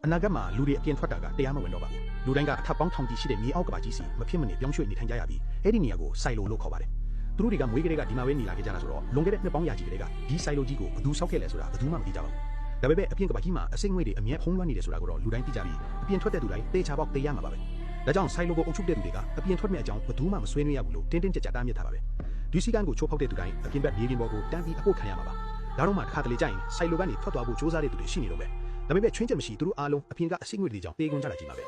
နာဂတ်မှာလူတွေအပြင်ထွက်တာကတရားမဝင်တော့ပါဘူးလူတိုင်းကအထပ်ပေါင်းထောင်ချီရှိတဲ့မြေအောက်ကဘာကြီးစီမဖြစ်မနေပြောင်းရွှေ့နေထိုင်ကြရပြီးအဲ့ဒီနေရာကိုစိုက်လိုလို့ခေါ်ပါတယ်သူတို့တွေကမွေးကလေးကဒီမှာပဲနေလာခဲ့ကြတာဆိုတော့လွန်ခဲ့တဲ့နှစ်ပေါင်းရာချီကလေးကဒီစိုက်လိုကြီးကိုဘယ်သူဆောက်ခဲ့လဲဆိုတာဘယ်သူမှမသိကြပါဘူးဒါပေမဲ့အပြင်ကဘာကြီးမှာအစိမ့်ငွေတွေအမြဲဖုံးလွှမ်းနေတယ်ဆိုတာကိုတော့လူတိုင်းသိကြပြီးအပြင်ထွက်တဲ့သူတိုင်းတေချာပေါက်တေးရမှာပါပဲဒါကြောင့်စိုက်လိုကိုအုပ်ချုပ်တဲ့သူတွေကအပြင်ထွက်မဲ့အကြောင်းဘယ်သူမှမဆွေးနွေးရဘူးလို့တင်းတင်းကြပ်ကြပ်တားမြစ်ထားပါပဲဒီစီကန်ကိုချိုးဖောက်တဲ့သူတိုင်းအပြင်ဘက်မြေပြင်ပေါ်ကိုတန်းပြီးအဖို့ခံရမှာပါဒါတော့မှတစ်ခါတလေကြာရင်စိုက်လိုကနေထွက်သွားဖို့စ조사တဲ့သူတွေရှိနေတော့ပဲဒါပေမဲ့ချွင်းချက်မရှိသူတို့အားလုံးအပြင်ကအစိမ့်ငွေတွေကြောင့်တေးကုန်ကြတာကြီးပါပ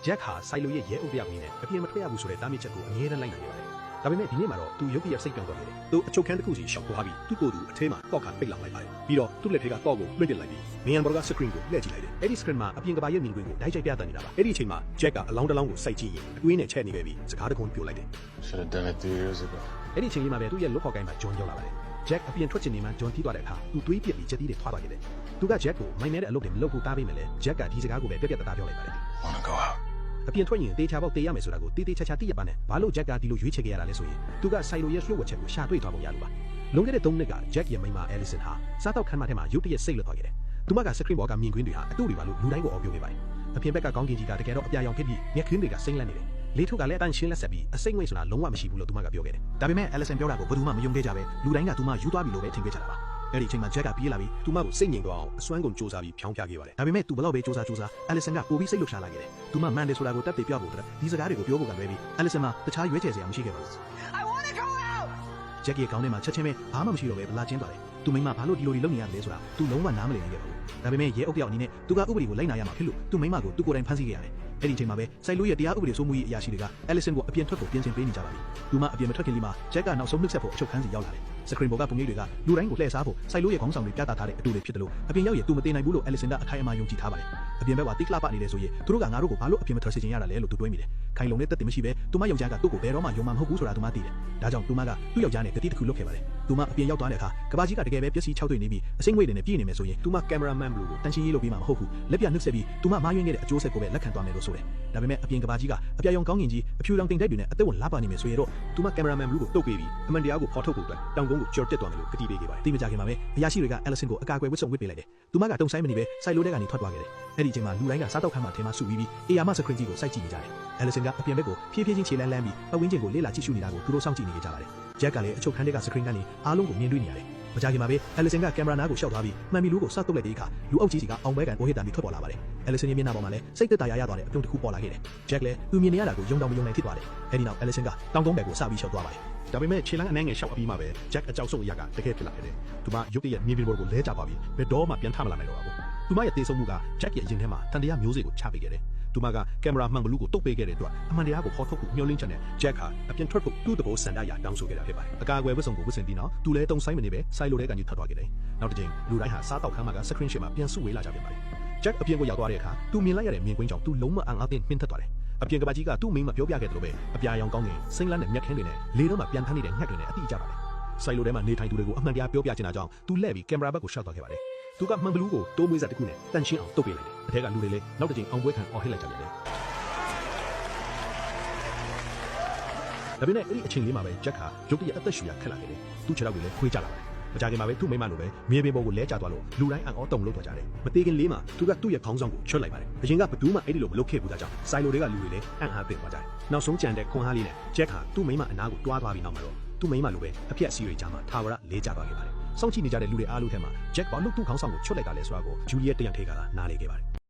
ဲဂျက်ဟာစိုက်လိုရဲ့ရဲအုပ်တယောက်အနေနဲ့အပြင်မထွက်ရဘူးဆိုတဲ့တားမြစ်ချက်ကိုအငြင်းတန်းလိုက်နိုင်ပါတယ်ဒါပေမဲ့ဒီနေ့မှာတော့သူရုပ်တရက်စိတ်ပြောင်းသွားတယ်သူအချုပ်ခန်းတစ်ခုစီရှောက်သွားပြီးသူ့ကိုယ်သူအထဲမှာတော့ခါပိတ်လောက်လိုက်ပါတယ်ပြီးတော့သူ့လက်ထဲကတော့ကိုလွှင့်ပစ်လိုက်ပြီးမင်းဘော်က screen ကိုလှည့်ကြည့်လိုက်တယ်အဲ့ဒီ screen မှာအပြင်ကဘာရဲ့မြင်ကွင်းကိုတိုက်ကြိုက်ပြသနေတာပါအဲ့ဒီအချိန်မှာ Jack ကအလောင်းတစ်လောင်းကိုစိုက်ကြည့်ရင်အတွေးနဲ့ချက်နေခဲ့ပြီးစကားတကုန်းပြိုလိုက်တယ် Should have done it 2 years ago အဲ့ဒီအချိန်လေးမှာပဲသူ့ရဲ့လွတ်ခေါ်ကိုင်းမှာ John ရောက်လာပါတယ် Jack အပြင်ထွက်ချင်နေမှ John တီးသွားတဲ့အခါသူတွေးပြစ်ပြီးချက်တီးတွေထွားသွားခဲ့တယ်သူက Jack ကိုမိုင်းနေတဲ့အလုပ်တွေမလုပ်ဖို့တားပေးမယ်လေ Jack ကဒီစကားကိုပဲပြက်ပြက်သားသားပြောလိုက်ပါတယ် Wanna go out အပြင်ထွက်ရင်တေချာပေါက်တေးရမယ်ဆိုတာကိုတေးသေးချာချာသိရပါနဲ့ဘာလို့ Jack ကဒီလိုရွေးချယ်ခဲ့ရတာလဲဆိုရင်သူကစိုက်လိုရဲ့ရွှေ့ဝက်ချက်ကိုရှာတွေ့သွားပုံရလို့ပါလွန်ခဲ့တဲ့3နှစ်က Jack ရဲ့မိန်းမ Allison ဟာစားတော့ခန်းမထဲမှာရုတ်တရက်စိတ်လွတ်သွားခဲ့တယ်သူမက screen ပေါ်ကမြင်ကွင်းတွေဟာအတူတွေပါလို့လူတိုင်းကိုအော်ပြောခဲ့ပါတယ်အပြင်ဘက်ကကောင်းကင်ကြီးကတကယ်တော့အပြာရောင်ဖြစ်ပြီးမျက်ခင်းတွေကစိမ့်လန့်နေတယ်လေးထုတ်ကလည်းအတန်းရှင်းလက်ဆက်ပြီးအစိမ့်ငွေ့ဆိုတာလုံးဝမရှိဘူးလို့သူမကပြောခဲ့တယ်ဒါပေမဲ့ Allison ပြောတာကိုဘယ်သူမှမယုံခဲ့ကြပဲလူတိုင်းကသူမယူသွားပြီလို့ပဲထင်ခဲ့ကြတာပါအဲ့ဒီအချိန်မှာ Jack ကပြေးလာပြီးသူမကိုစိတ်ငြိမ်သွားအောင်အစွမ်းကုန်စူးစမ်းပြီးဖြောင်းပြခဲ့ပါတယ်ဒါပေမဲ့သူဘလောက်ပဲစူးစမ်း Allison ကပိုပြီးစိတ်လှုပ်ရှားလာခဲ့တယ်သူမမှန်တယ်ဆိုတာကိုတက်တည်ပြဖို့ဒီစကားတွေကိုပြောဖို့ကလွဲပြီး Allison မှာတခြားရွေးချယ်စရာမရှိခဲ့ပါဘူး I want to go out Jack ရဲ့ခေါင်းထဲမှာချက်ချင်းပဲဘာမှမရှိတော့ပဲဗလာချင်းသွားတယ်သူမိမဘာလို့ဒီလိုတွေလုပ်နေရလဲဆိုတာသူလုံးဝနားမလည်နိုင်ခဲ့ပါဘူးဒါပေမဲ့ရဲအုပ်တယောက်အနေနဲ့သူကဥပဒေကိုလိုက်နာရမှာဖြစ်လို့သူမိမကိုသူကိုယ်တိုင်ဖမ်းဆီးခဲ့ရတယ်အဲ့ဒီအချိန်မှာပဲစိုက်လို့ရဲ့တရားဥပဒေစိုးမိုးရေးအရာရှိတွေက Allison ကိုအပြင်ထွက်ဖို့ပြင်ဆင်ပေးနေကြပါပြီသူမအပြင်မထွက်ခင်လေးမှာ Jack ကနောက်ဆုံးနှုတ်ဆက်ဖို့အချုပ်ခန်းစီရောက်လာတယ်စကရင်ဘော်ကပုံရိပ်တွေကလူတိုင်းကိုလှည့်စားဖို့စိုက်လို့ရဲ့ခေါင်းဆောင်တွေပြသထားတဲ့အတူတွေဖြစ်တယ်လို့အပြင်ရောက်ရသူမသိနိုင်ဘူးလို့ Allison ကအခိုင်အမာယုံကြည်ထားပါတယ်အပြင်ဘက်ကတိကလာပနေတယ်ဆိုရင်သူတို့ကငါတို့ကိုဘာလို့အပြင်မထွက်စေချင်ရတာလဲလို့သူတွေးမိတယ်ခိုင်လုံတဲ့တက်တင်မရှိပဲသူမယောက်ျားကသူ့ကိုဘယ်တော့မှယုံမှာမဟုတ်ဘူးဆိုတာသူမသိတယ်ဒါကြောင့်သူမကသူ့ယောက်ျားနဲ့တတိတစ်ခုလွတ်ခဲ့ပါတယ်သူမအပြင်ရောက်သွားတဲ့အခါကဘာကြီးကတကယ်ပဲပျက်စီးခြောက်သွေ့နေပြီးအစိမ့်ငွေတွေနဲ့ပြည့်နေမယ်ဆိုရင်သူမကင်မရာမန်ဘလူးကိုတန်ရှင်းရေးလုပ်ပြီးမှမဟုတ်ဘူးလက်ပြနှုတ်ဆက်ပြီးသူမမားယွင်းခဲ့တဲ့အကျိုးဆက်ကိုပဲလက်ခံသွားမယ်လို့ဆိုတယ်ဒါပေမဲ့အပြင်ကဘာကြီးကအပြာရောင်ကောင်းကင်ကြီးအဖြူရောင်တင်တိုက်တွေနဲ့အသက်ဝင်လာပါနေမယ်ဆိုရင်တော့သူမကင်မရာမန်ဘလူးကိုတုတ်ပေးပြီးအမှန်တရားကိုဖော်ထုတ်ဖို့အတွက်တောင်ကုန်းကိုကြော်တက်သွားမယ်လို့ကတိပေးခဲ့ပါတယ်တိမကြခင်မှာပဲအရာရှိတွေက Allison ကိုအကာအကွယ်ဝတ်စုံဝတ်ပေးလိုက်တယ်သူမကတုံဆိုင်မနေပဲစိုက်လို့တဲ့ကနေထွက်သွားခဲ့တယ်အဲ့ဒီအချိန်မှာလူတိုင်းကစားတော့ခန်းမှာထဲမှာစုပြီးအေယာမစကရင်ကြီးကိုစိုက်ကြည့်နေကြတယ် Allison ကအပြင်ဘက်ကိုဖြည်းဖြည်းချင်းခြေလန်းလန်းပြီးပတ်ဝန်းကျင်ကိုလေ့လာကြည့်ရှုနေတာကိုသူတို့စောင့်ကြည့်နေကြပါတယ် Jack ကလည်းအချုပ်ခန်းထဲကစကရင်ကနေအားလုံးကိုမြင်တွေ့နေရတယ်မကြခင်မှာပဲ Allison ကကင်မရာနားကိုရှောက်သွားပြီးမှန်ပြီလူကိုစတုပ်လိုက်တဲ့အခါလူအုပ်ကြီးစီကအောင်ပွဲကန်ပေါ်ဟစ်တန်ပြီးထွက်ပေါ်လာပါတယ် Allison ရဲ့မျက်နှာပေါ်မှာလည်းစိတ်သက်သာရသွားတဲ့အပြုံးတစ်ခုပေါ်လာခဲ့တယ် Jack လည်းသူမြင်နေရတာကိုယုံတောင်မယုံနိုင်ဖြစ်သွားတယ်အဲဒီနောက် Allison ကတောင်ကုန်းဘက်ကိုစပြီးရှောက်သွားပါတယ်ဒါပေမဲ့ခြေလန်းအနှဲငယ်ရှောက်အပြီးမှပဲ Jack အကြောက်ဆုံးအရာကတကယ်ဖြစ်လာခဲ့တယ်သူမရုတ်တရက်မြေပြင်ပေါ်ကိုလဲကျသွားပြီးဘယ်တော့မှပြန်ထမလာနိုင်တော့ပါဘူးသူမရဲ့တေဆုံးမှုက Jack ရဲ့အရင်ထဲမှာတန်တရားမျိုးစေ့ကိုချပေးခဲ့တယ်သူမကကင်မရာမှန်ဘလူးကိုတုတ်ပေးခဲ့တဲ့အတွက်အမှန်တရားကိုဖော်ထုတ်ဖို့မျှော်လင့်ချက်နဲ့ Jack ဟာအပြင်ထွက်ဖို့သူ့တဘောစန္ဒာရတောင်းဆိုခဲ့တာဖြစ်ပါတယ်အကာအကွယ်ဝတ်စုံကိုဝတ်ဆင်ပြီးနောက်သူလည်းတုံဆိုင်မနေပဲစိုက်လိုတဲ့ကန်ကြီးထွက်သွားခဲ့တယ်နောက်တစ်ချိန်လူတိုင်းဟာစားတောက်ခန်းမှာက screen ရှေ့မှာပြန်စုဝေးလာကြပြန်ပါတယ် Jack အပြင်ကိုရောက်သွားတဲ့အခါသူမြင်လိုက်ရတဲ့မြင်ကွင်းကြောင့်သူလုံးဝအံ့အားသင့်နှင်းသက်သွားတယ်အပြင်ကဘာကြီးကသူ့မိန်းမပြောပြခဲ့တယ်လို့ပဲအပြာရောင်ကောင်းငင်စိမ့်လန်းတဲ့မျက်ခင်းတွေနဲ့လေတော့မှပြန်ထမ်းနေတဲ့ညှက်တွေနဲ့အတိအကျပါတယ်စိုက်လိုထဲမှာနေထိုင်သူတွေကိုအမှန်တရားပြောပြချင်တာကြောင့်သူလှည့်ပြီးကင်မရာဘက်ကိုရှောက်သွားခဲ့ပါတယ်သူကမှန်ဘလူးကိုတိုးမွေးစားတစ်ခုနဲ့တန်ရှင်းအောင်တုပ်ပေးလိုက်တယ်အထက်ကလူတွေလည်းနောက်တစ်ချိန်အောင်ပွဲခံအော်ဟစ်လိုက်ကြတယ်ဒါပေမဲ့အဲ့ဒီအချိန်လေးမှာပဲ Jack ဟာရုတ်တရက်အသက်ရှူရခက်လာခဲ့တယ်သူ့ခြေထောက်တွေလည်းခွေးကျလာပါတယ်မကြခင်မှာပဲသူ့မိန်းမလိုပဲမြေပြင်ပေါ်ကိုလဲကျသွားလို့လူတိုင်းအံ့ဩတုန်လှုပ်သွားကြတယ်မသေးခင်လေးမှာသူကသူ့ရဲ့ခေါင်းဆောင်ကိုချွတ်လိုက်ပါတယ်အရင်ကဘယ်သူမှအဲ့ဒီလိုမလုပ်ခဲ့ဘူးဒါကြောင့်စိုင်လိုတွေကလူတွေလည်းအံ့အားသင့်သွားကြတယ်နောက်ဆုံးကြံတဲ့ခွန်ဟားလေးနဲ့ Jack ဟာသူ့မိန်းမအနားကိုတွားသွားပြီးနောက်မှာတော့သူ့မိန်းမလိုပဲအပြက်အစည်းတွေကြားမှာထာဝရလဲကျသွားခဲ့ပါတယ်စောင့်ကြည့်နေကြတဲ့လူတွေအားလုံးထဲမှာ Jack ဘာလို့သူ့ခေါင်းဆောင်ကိုချွတ်လိုက်တာလဲဆိုတာကို Juliet တယောက်ထဲကနားလေခဲ့ပါတယ်